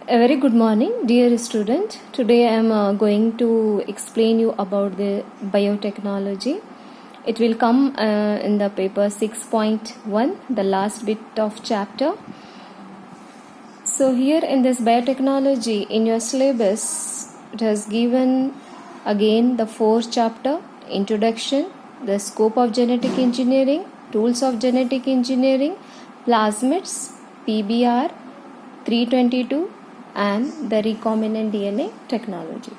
A very good morning, dear student. Today I am going to explain you about the biotechnology. It will come in the paper 6.1, the last bit of chapter. So here in this biotechnology, in your syllabus, it has given again the fourth chapter, introduction, the scope of genetic engineering, tools of genetic engineering, plasmids, PBR, 322, and the recombinant DNA technology.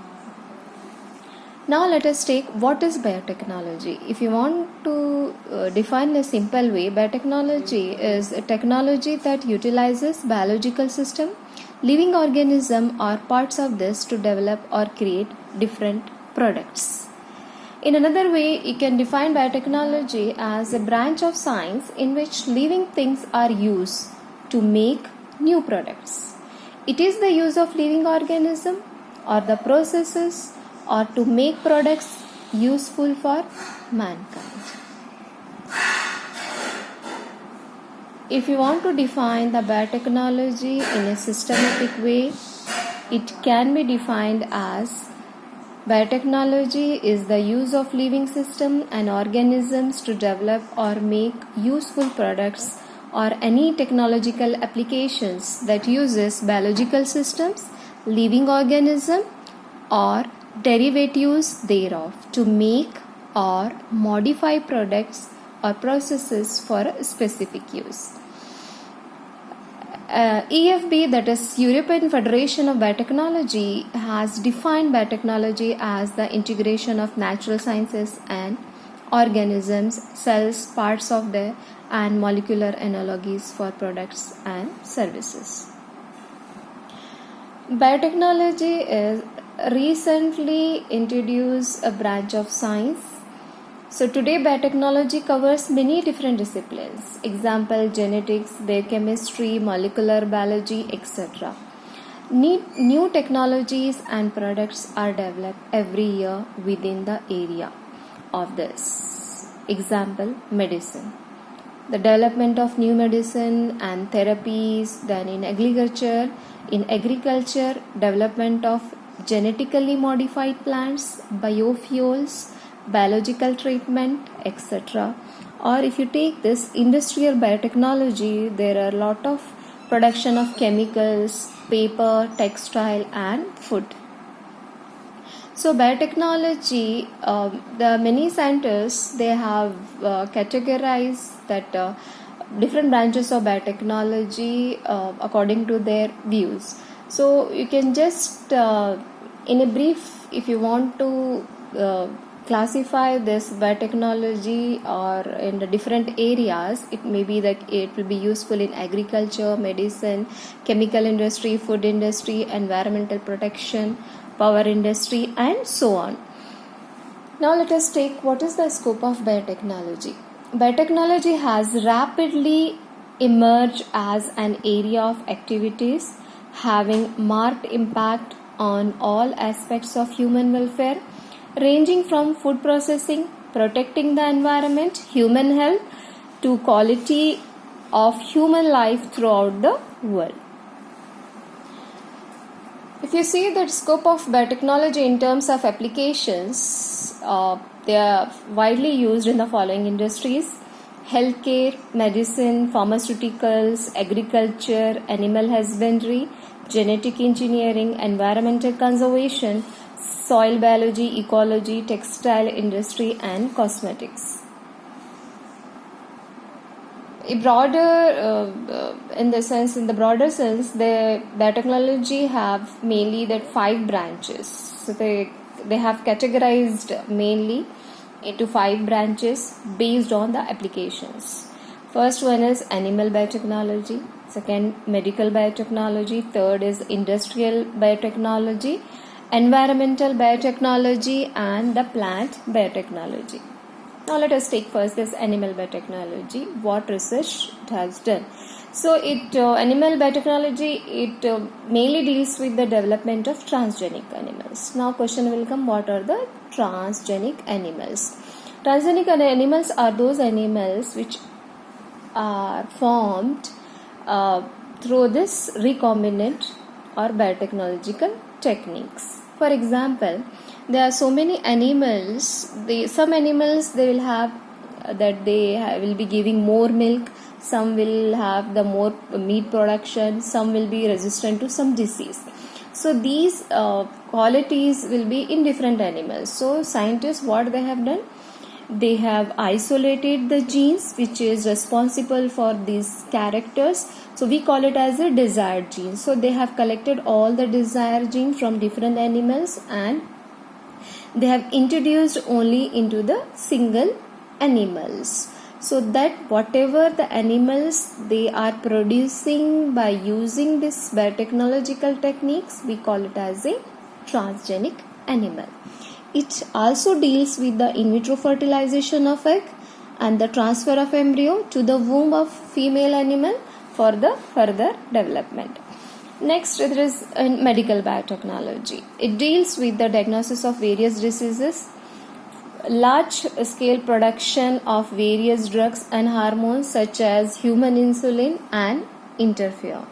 Now let us take what is biotechnology. If you want to define in a simple way, biotechnology is a technology that utilizes biological system, living organism or parts of this to develop or create different products. In another way, you can define biotechnology as a branch of science in which living things are used to make new products. It is the use of living organism or the processes or to make products useful for mankind. If you want to define the biotechnology in a systematic way, it can be defined as biotechnology is the use of living system and organisms to develop or make useful products or any technological applications that uses biological systems, living organism or derivatives thereof to make or modify products or processes for a specific use. EFB, that is European Federation of Biotechnology, has defined biotechnology as the integration of natural sciences and organisms, cells, parts of the and molecular analogies for products and services. Biotechnology is recently introduced a branch of science. So today biotechnology covers many different disciplines. Example, genetics, biochemistry, molecular biology, etc. New technologies and products are developed every year within the area of this. Example, medicine. The development of new medicine and therapies, then in agriculture, development of genetically modified plants, biofuels, biological treatment, etc. Or if you take this industrial biotechnology, there are a lot of production of chemicals, paper, textile and food. So biotechnology, the many scientists, they have categorized that different branches of biotechnology according to their views. So you can just in a brief, if you want to classify this biotechnology or in the different areas, it may be that it will be useful in agriculture, medicine, chemical industry, food industry, environmental protection, power industry and so on. Now let us take what is the scope of biotechnology. Biotechnology has rapidly emerged as an area of activities having marked impact on all aspects of human welfare, ranging from food processing, protecting the environment, human health to quality of human life throughout the world. If you see the scope of biotechnology in terms of applications, they are widely used in the following industries: healthcare, medicine, pharmaceuticals, agriculture, animal husbandry, genetic engineering, environmental conservation, soil biology, ecology, textile industry and cosmetics. In the broader sense, the biotechnology have mainly that 5 branches. So they have categorized mainly into 5 branches based on the applications. First one is animal biotechnology, second medical biotechnology, third is industrial biotechnology, environmental biotechnology and the plant biotechnology. Now let us take first this animal biotechnology, what research it has done. So animal biotechnology, it mainly deals with the development of transgenic animals. Now question will come, what are the transgenic animals? Transgenic animals are those animals which are formed through this recombinant or biotechnological techniques. For example, there are so many animals. Some animals they will have will be giving more milk. Some will have the more meat production. Some will be resistant to some disease. So these qualities will be in different animals. So scientists, what they have done, they have isolated the genes which is responsible for these characters. So we call it as a desired gene. So they have collected all the desired gene from different animals and they have introduced only into the single animals, so that whatever the animals they are producing by using this biotechnological techniques, we call it as a transgenic animal. It also deals with the in vitro fertilization of egg and the transfer of embryo to the womb of female animal for the further development. Next, there is medical biotechnology. It deals with the diagnosis of various diseases, large scale production of various drugs and hormones such as human insulin and interferon.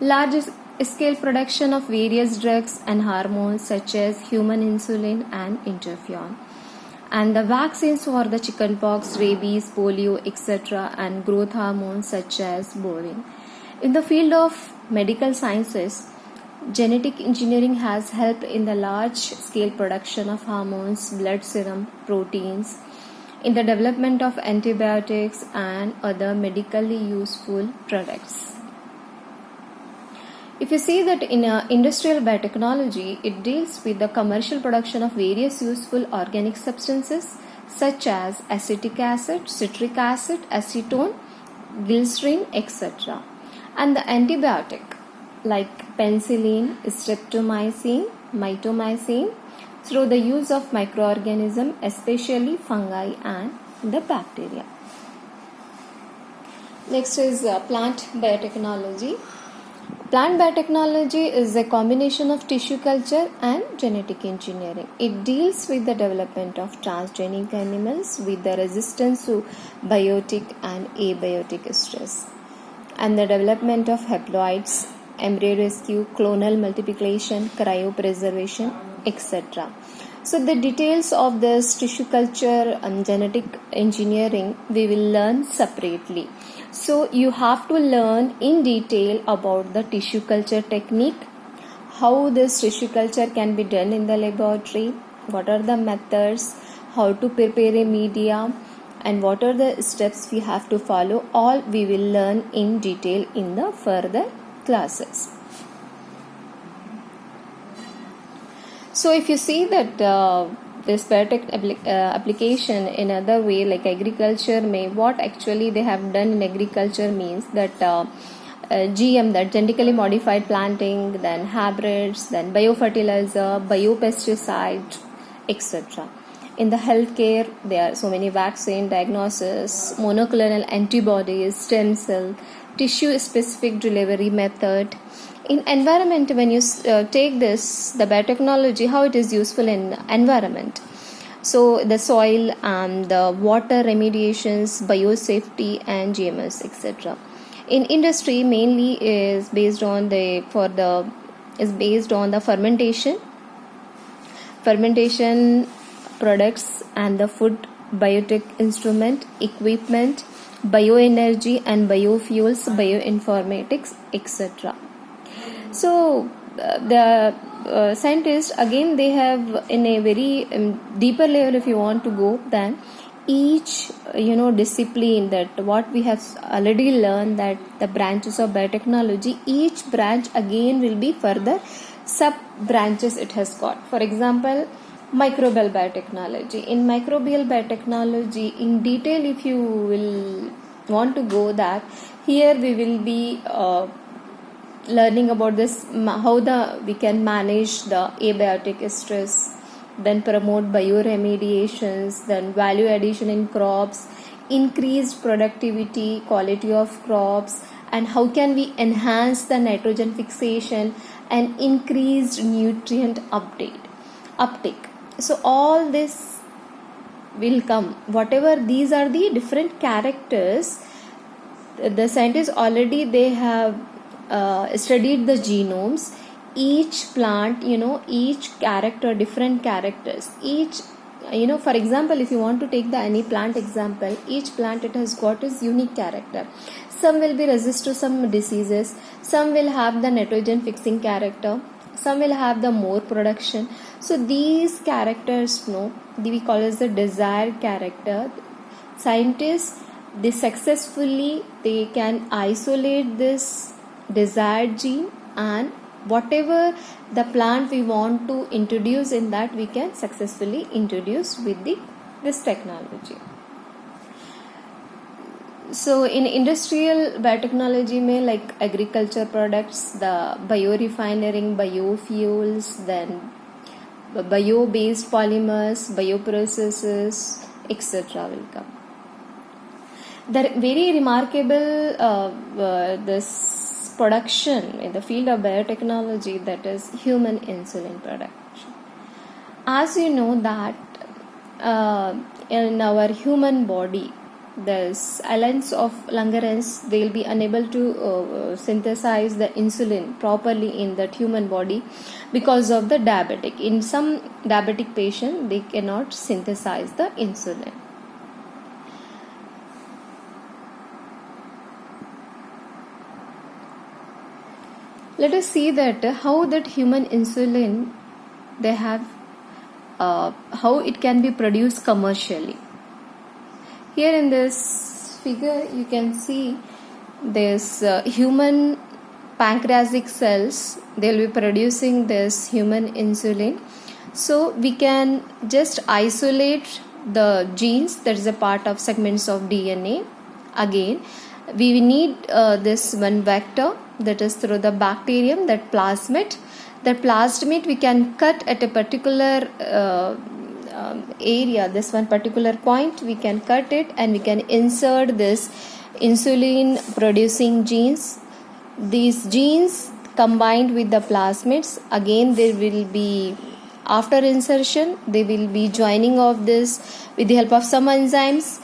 Large scale production of various drugs and hormones such as human insulin and interferon. And the vaccines for the chickenpox, rabies, polio, etc. and growth hormones such as bovine. In the field of medical sciences, genetic engineering has helped in the large scale production of hormones, blood serum, proteins, in the development of antibiotics and other medically useful products. If you see that in industrial biotechnology, it deals with the commercial production of various useful organic substances such as acetic acid, citric acid, acetone, glycerin, etc. And the antibiotic like penicillin, streptomycin, mitomycin through the use of microorganisms, especially fungi and the bacteria. Next is plant biotechnology. Plant biotechnology is a combination of tissue culture and genetic engineering. It deals with the development of transgenic animals with the resistance to biotic and abiotic stress, and the development of haploids, embryo rescue, clonal multiplication, cryopreservation, etc. So the details of this tissue culture and genetic engineering we will learn separately. So you have to learn in detail about the tissue culture technique, how this tissue culture can be done in the laboratory, what are the methods, how to prepare a media, and what are the steps we have to follow. All we will learn in detail in the further classes. So if you see that this biotech application in other way like agriculture what actually they have done in agriculture means that GM, that genetically modified planting, then hybrids, then biofertilizer, biopesticide, etc. In the healthcare, there are so many vaccine, diagnosis, monoclonal antibodies, stem cell, tissue specific delivery method. In environment, when you take this, the biotechnology, how it is useful in environment. So the soil and the water remediations, biosafety and GMS, etc. In industry, mainly is based on the fermentation products and the food, biotech instrument, equipment, bioenergy and biofuels, bioinformatics, etc. So the scientists again they have in a very deeper level, if you want to go, then each discipline that what we have already learned, that the branches of biotechnology, each branch again will be further sub branches it has got. For example, microbial biotechnology. In microbial biotechnology in detail, if you will want to go, that here we will be learning about this, how we can manage the abiotic stress, then promote bioremediations, then value addition in crops, increased productivity, quality of crops, and how can we enhance the nitrogen fixation and increased nutrient uptake. So all this will come, whatever these are the different characters the scientists already they have studied the genomes. Each plant, each character, different characters, each, for example, if you want to take the any plant example, each plant, it has got its unique character. Some will be resist to some diseases, some will have the nitrogen fixing character, some will have the more production. So these characters, we call as the desired character. Scientists, they successfully, they can isolate this desired gene, and whatever the plant we want to introduce in that, we can successfully introduce with this technology. So in industrial biotechnology mein, like agriculture products, the biorefinery, biofuels, then bio-based polymers, bioprocesses, etc. will come. The very remarkable this production in the field of biotechnology, that is human insulin production. As you know that in our human body, this islands of Langerhans, they will be unable to synthesize the insulin properly in that human body because of the diabetic. In some diabetic patient, they cannot synthesize the insulin. Let us see that how that human insulin, they have how it can be produced commercially. Here in this figure, you can see this human pancreatic cells. They will be producing this human insulin. So we can just isolate the genes, that is a part of segments of DNA. Again, we need this one vector, that is through the bacterium, that plasmid. That plasmid we can cut at a particular area, this one particular point, we can cut it and we can insert this insulin producing genes. These genes combined with the plasmids, again there will be, after insertion, they will be joining of this with the help of some enzymes.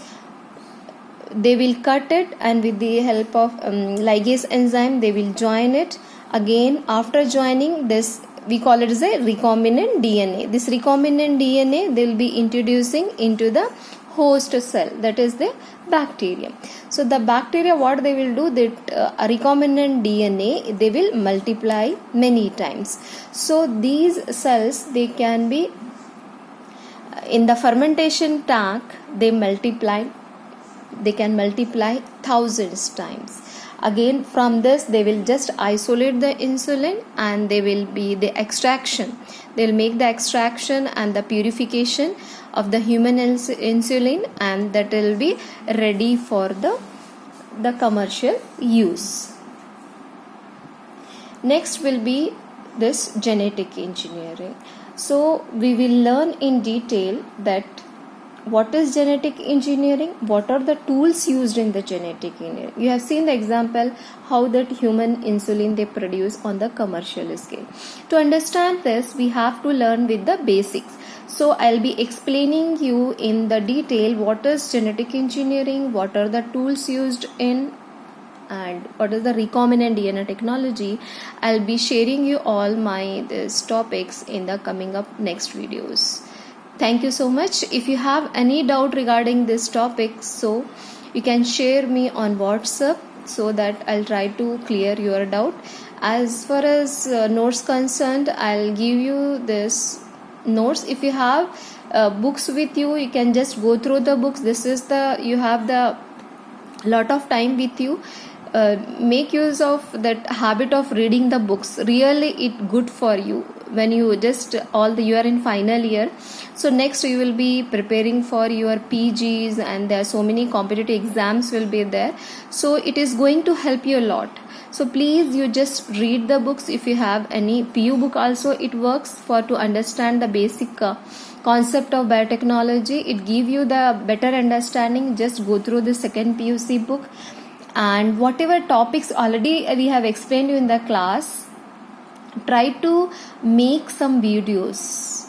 They will cut it, and with the help of ligase enzyme, they will join it. Again, after joining this, we call it as a recombinant DNA. This recombinant DNA, they will be introducing into the host cell, that is the bacterium. So the bacteria, what they will do, that a recombinant DNA, they will multiply many times. So these cells, they can be in the fermentation tank, they can multiply thousands times. Again, from this, they will just isolate the insulin, and they will be the extraction. They will make the extraction and the purification of the human insulin, and that will be ready for the commercial use. Next will be this genetic engineering. So we will learn in detail that what is genetic engineering, what are the tools used in the genetic engineering. You have seen the example how that human insulin they produce on the commercial scale. To understand this, we have to learn with the basics. So I'll be explaining you in the detail what is genetic engineering, what are the tools used in, and what is the recombinant DNA technology. I'll be sharing you all my these topics in the coming up next videos. Thank you so much. If you have any doubt regarding this topic, so you can share me on WhatsApp, so that I'll try to clear your doubt. As far as notes concerned, I'll give you this notes. If you have books with you, you can just go through the books. This is you have the lot of time with you. Make use of that habit of reading the books. Really it good for you when you just you are in final year. So next you will be preparing for your PGs, and there are so many competitive exams will be there. So it is going to help you a lot. So please, you just read the books. If you have any PU book also, it works for to understand the basic concept of biotechnology. It give you the better understanding. Just go through the second PUC book, and whatever topics already we have explained you in the class, try to make some videos,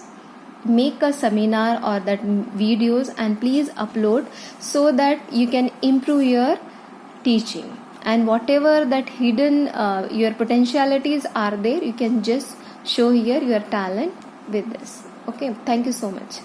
make a seminar or that videos, and please upload, so that you can improve your teaching. and whatever that hidden your potentialities are there, you can just show here your talent with this. Okay, thank you so much.